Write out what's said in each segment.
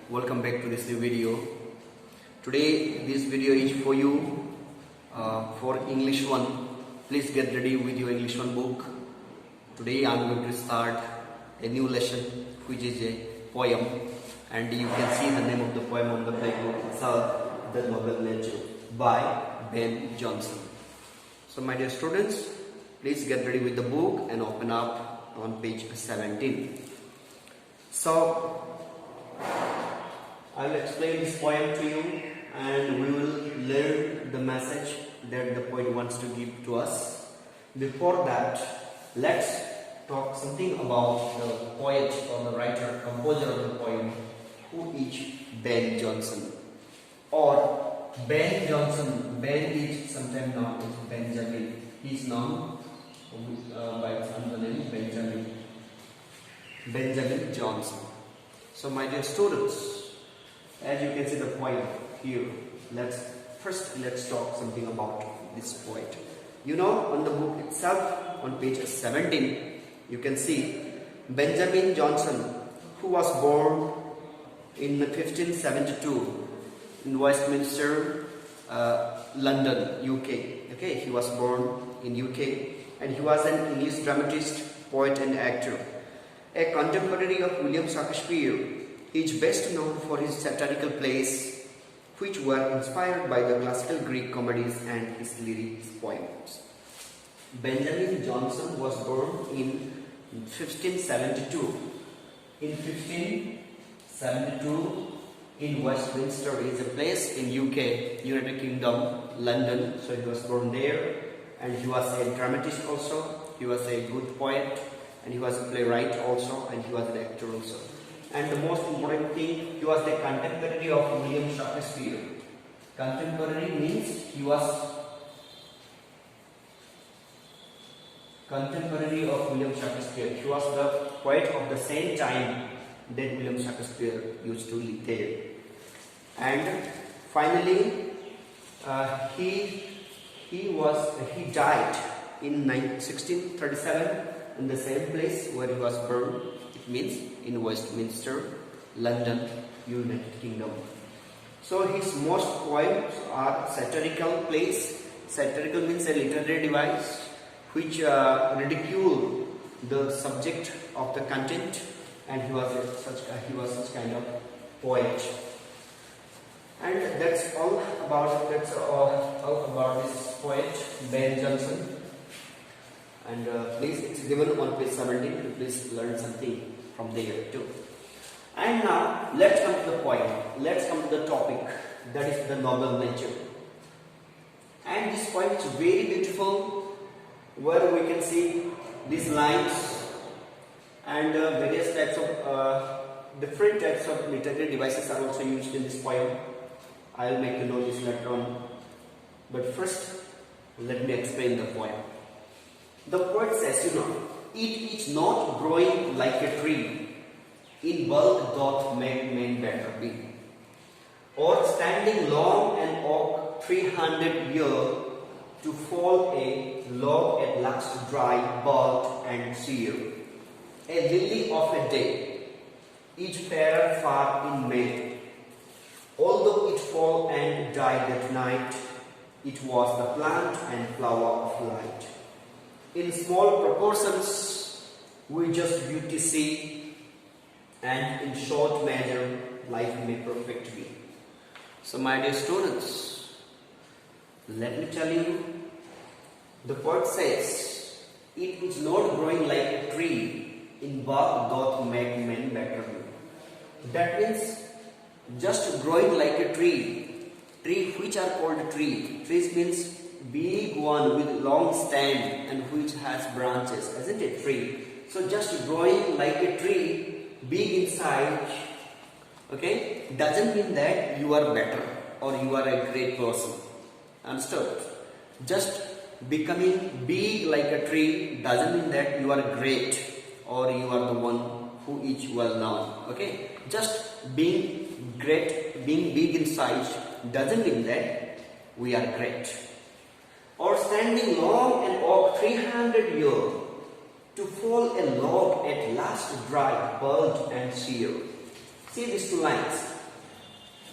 welcome back to this new video. Today this video is for you for English 1. Please get ready with your English 1 book. Today I am going to start a new lesson which is a poem, and you can see the name of the poem on the blackboard itself, The Noble Nature by Ben Jonson. So my dear students, please get ready with the book and open up on page 17. So I will explain this poem to you, and we will learn the message that the poet wants to give to us. Before that, let's talk something about the poet or the writer, composer of the poem, who is Ben Jonson. Or Ben Jonson. Ben is sometimes known as Benjamin. He is known by the name Benjamin Jonson. So my dear students, as you can see the poem here, let's talk something about this poet. You know, on the book itself, on page 17, you can see Benjamin Jonson, who was born in 1572 in Westminster, London, UK. Okay, he was born in UK, and he was an English dramatist, poet, and actor. A contemporary of William Shakespeare, he is best known for his satirical plays, which were inspired by the classical Greek comedies and his lyric poems. Benjamin Jonson was born in 1572. In 1572, in Westminster, is a place in UK, United Kingdom, London. So he was born there, and he was a dramatist also. He was a good poet, and he was a playwright also, and he was an actor also. And the most important thing, he was the contemporary of William Shakespeare. Contemporary means he was contemporary of William Shakespeare. He was the poet of the same time that William Shakespeare used to live there. And finally, he died in 1637 in the same place where he was born. It means in Westminster, London, United Kingdom. So his most poems are satirical plays. Satirical means a literary device which ridicule the subject of the content, and he was such kind of poet. And that's all about this poet Ben Jonson. And please, it's given on page 17. Please learn something from there too. And now let's come to the point. Let's come to the topic, that is the noble nature. And this poem is very beautiful, where we can see these lines and various types of different types of literary devices are also used in this poem. I will make you know this later on. But first, let me explain the poem. The poet says, it is not growing like a tree, in bulk doth make men better be, or standing long an oak 300 years, to fall a log at last dry, bald and sere. A lily of a day, each fairer far in May, although it fall and died at night, it was the plant and flower of light. In small proportions, we just beauty see, and in short measure, life may perfect be. So my dear students, let me tell you, the poet says, it is not growing like a tree, in bark doth make men better be. That means, just growing like a tree which are called tree. Trees means big one with long stem and which has branches, isn't it? Tree. So just growing like a tree, big inside, okay, doesn't mean that you are better or you are a great person. Understood? Just becoming big like a tree doesn't mean that you are great or you are the one who is well known. Okay, just being great, being big in size doesn't mean that we are great. Or standing long an oak 300 years, to fall a log at last dry, bald and sere. See these two lines.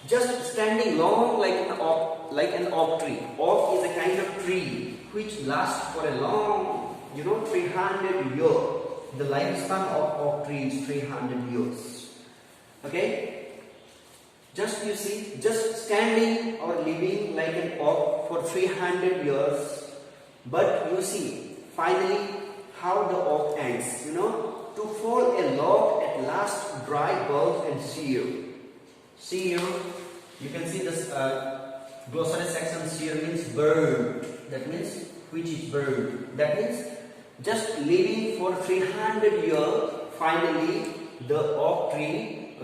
just standing long like an oak tree. Oak is a kind of tree which lasts for a long, 300 years. The lifespan of oak tree is 300 years. Okay? Just you see, just standing or living like an oak for 300 years. But you see, finally, how the oak ends. To fall a log at last, dry, bulk and sear. Sear, you can see this glossary section. Sear means bird. That means which is bird. That means just living for 300 years. Finally, the oak tree,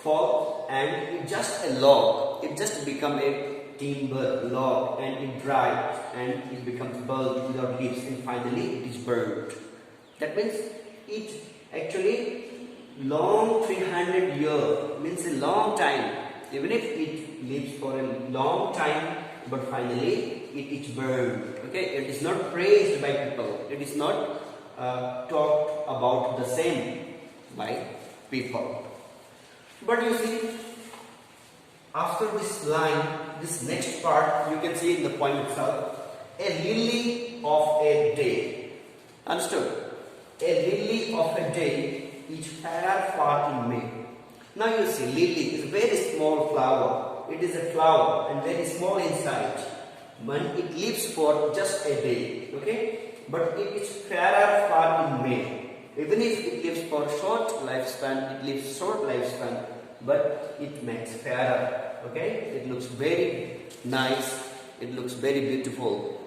fall, and it just a log. It just become a timber log, and it dries and it becomes bulb without leaves, and finally it is burned. That means it actually long 300 years means a long time. Even if it lives for a long time, but finally it is burned. Okay, it is not praised by people. It is not talked about the same by people. But you see, after this line, this next part, you can see in the poem itself, a lily of a day. Understood? A lily of a day is fair far in May. Now you see, lily is a very small flower. It is a flower and very small inside. When it lives for just a day, but it is fairer far in May. Even if it lives for short lifespan, but it makes fairer. It looks very nice. It looks very beautiful.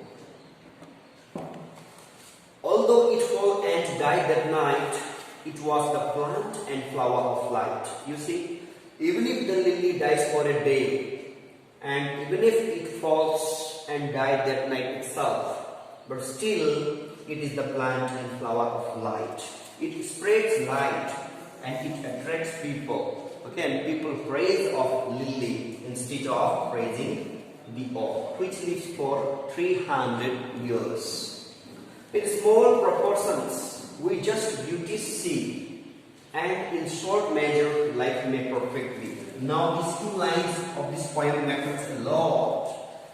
Although it fall and died that night, it was the plant and flower of light. You see, even if the lily dies for a day, and even if it falls and died that night itself, but still it is the plant and flower of light. It spreads light and it attracts people. And people praise of lily instead of praising the oak, which lives for 300 years. In small proportions, we just beauty see, and in short measure, life may perfectly. Now, these two lines of this poem matters a lot.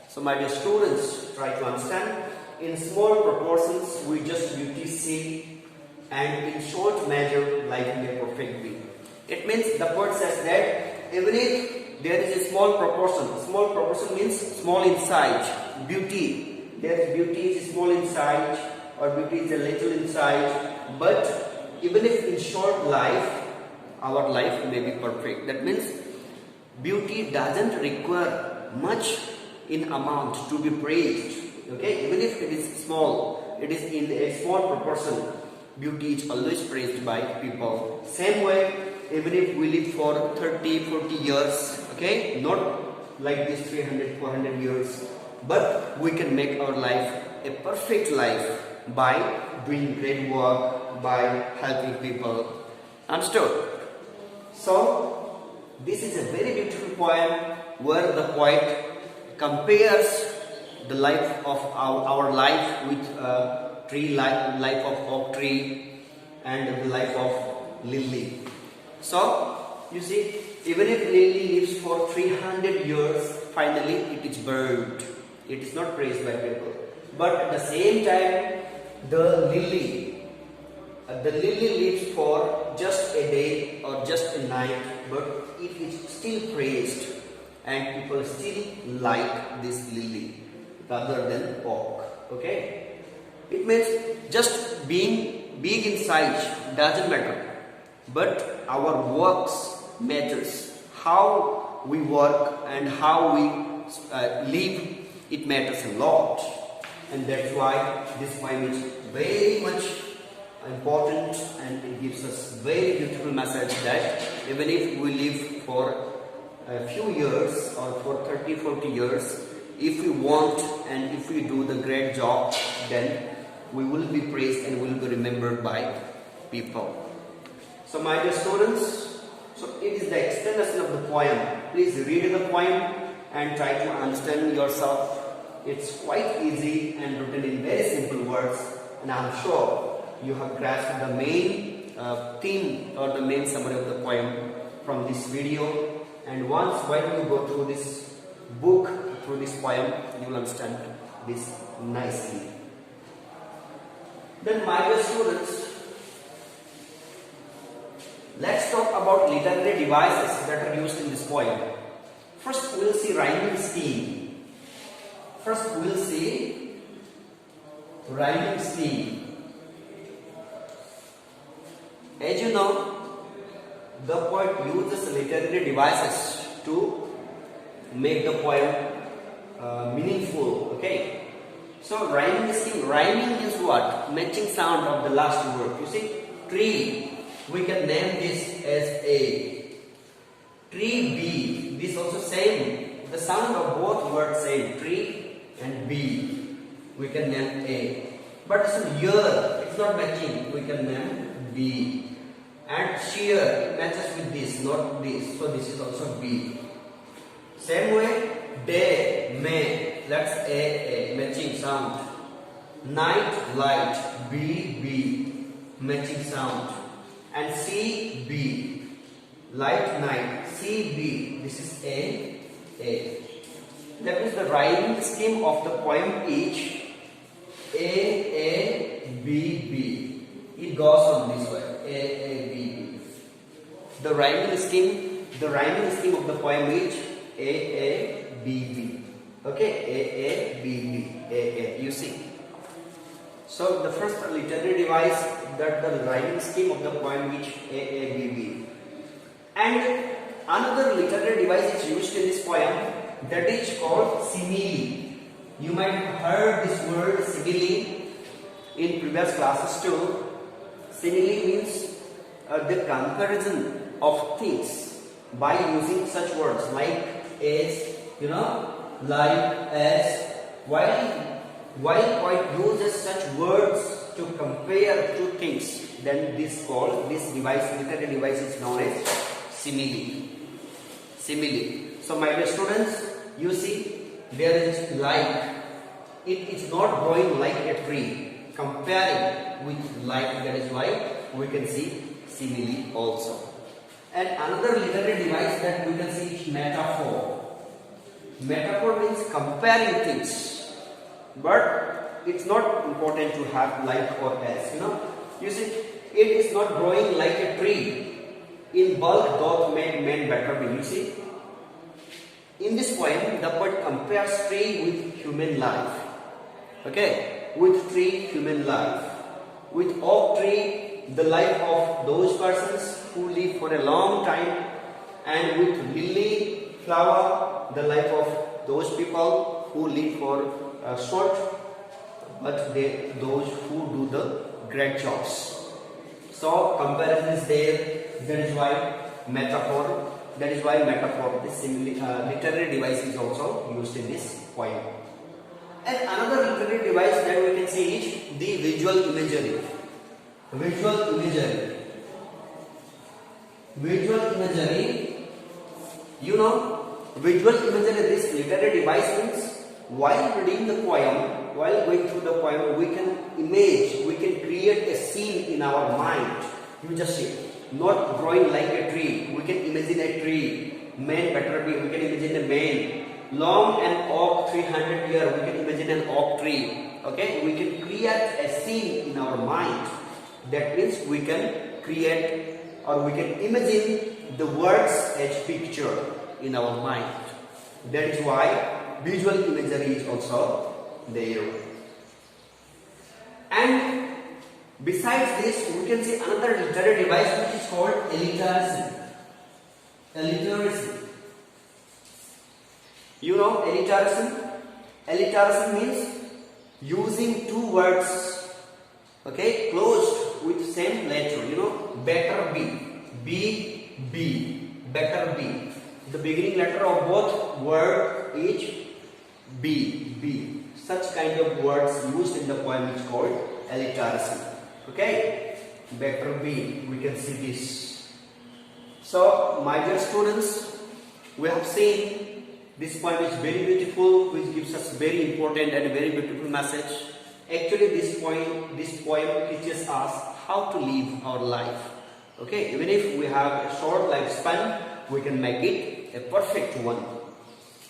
So, my dear students, try to understand. In small proportions, we just beauty see, and in short measure, life may perfectly. It means the poet says that even if there is a small proportion means small in size, beauty. Their beauty is small in size, or beauty is a little in size, but even if in short life, our life may be perfect. That means beauty doesn't require much in amount to be praised. Even if it is small, it is in a small proportion. Beauty is always praised by people. Same way, even if we live for 30, 40 years, not like this 300, 400 years, but we can make our life a perfect life by doing great work, by helping people. Understood? So, this is a very beautiful poem where the poet compares the life of our life with life of oak tree and the life of lily. So, you see, even if lily lives for 300 years, finally it is burned. It is not praised by people. But at the same time, the lily lives for just a day or just a night, but it is still praised, and people still like this lily rather than oak. It means just being big in size doesn't matter, but our works matters. How we work and how we live, it matters a lot. And that's why this poem is very much important, and it gives us very beautiful message that even if we live for a few years or for 30, 40 years, if we want and if we do the great job, then we will be praised and will be remembered by people. So my dear students, so it is the explanation of the poem. Please read the poem and try to understand yourself. It's quite easy and written in very simple words, and I'm sure you have grasped the main theme or the main summary of the poem from this video. And once when you go through this book, through this poem, you will understand this nicely. Then my dear students, let's talk about literary devices that are used in this poem. First we will see rhyming scheme. First we will see rhyming scheme. As you know, the poet uses literary devices to make the poem meaningful. Okay. So rhyming scheme. Rhyming is what? Matching sound of the last word. You see, tree. We can name this as A. Tree B. This also same. The sound of both words same. Tree and B. We can name A. But this is year. It's not matching. We can name B. And shear, it matches with this, not this. So this is also B. Same way, day, may. That's A, matching sound. Night, light, B, matching sound. And C, B. Light, night, C, B. This is A. That is the rhyming scheme of the poem each. A, B. It goes on this way. A, B. The rhyming scheme of the poem is A, B. Okay, A. You see. So the first literary device that the rhyming scheme of the poem is A, B. And another literary device is used in this poem, that is called simile. You might have heard this word simile in previous classes too. Simile means the comparison of things by using such words like as, like as. While poet uses such words to compare two things, then this literary device is known as simile. So my dear students, you see there is like. It is not growing like a tree. Comparing with like, that is why we can see simile also. And another literary device that we can see is metaphor. Metaphor means comparing things, but it's not important to have like or as. You see, it is not growing like a tree. In bulk doth make men better be. You see, in this poem, the poet compares tree with human life. Okay, with tree, human life. With oak tree, the life of those persons who live for a long time, and with lily flower, the life of those people who live for short, but those who do the great jobs. So comparison is there. That is why metaphor. This literary device is also used in this poem. And another literary device that we can see is the visual imagery. Visual imagery. Visual imagery, this literary device means while reading the poem, while going through the poem, we can create a scene in our mind. You just see, not growing like a tree. We can imagine a tree. Man better be. We can imagine a man. Long an oak, 300 years. We can imagine an oak tree. Okay, we can create a scene in our mind. That means we can create or we can imagine the words as picture in our mind. That is why visual imagery is also there. And besides this, we can see another literary device which is called alliteration. Alliteration. You know alliteration? Alliteration means using two words, okay, closed with same letter. Better be, better be. The beginning letter of both word is B. Such kind of words used in the poem is called alliteration. Okay, better be. We can see this. So, my dear students, we have seen this poem is very beautiful, which gives us very important and very beautiful message. Actually, this poem teaches us how to live our life. Okay, even if we have a short lifespan, we can make it a perfect one.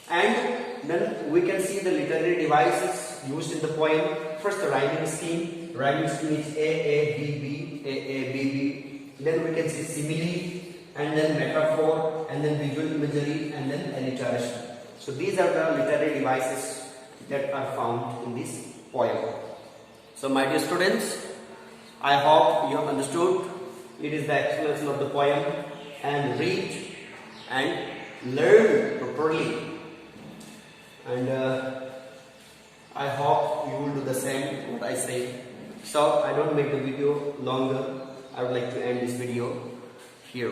And then we can see the literary devices used in the poem. First, the rhyming scheme. Rhyming scheme is A, B, B, A, B, B. Then we can see simile, and then metaphor, and then visual imagery, and then alliteration. So these are the literary devices that are found in this poem. So my dear students, I hope you have understood. It is the explanation of the poem, and read and learn properly. And I hope you will do the same what I say. So I don't make the video longer. I would like to end this video here.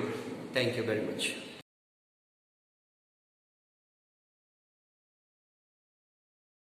Thank you very much.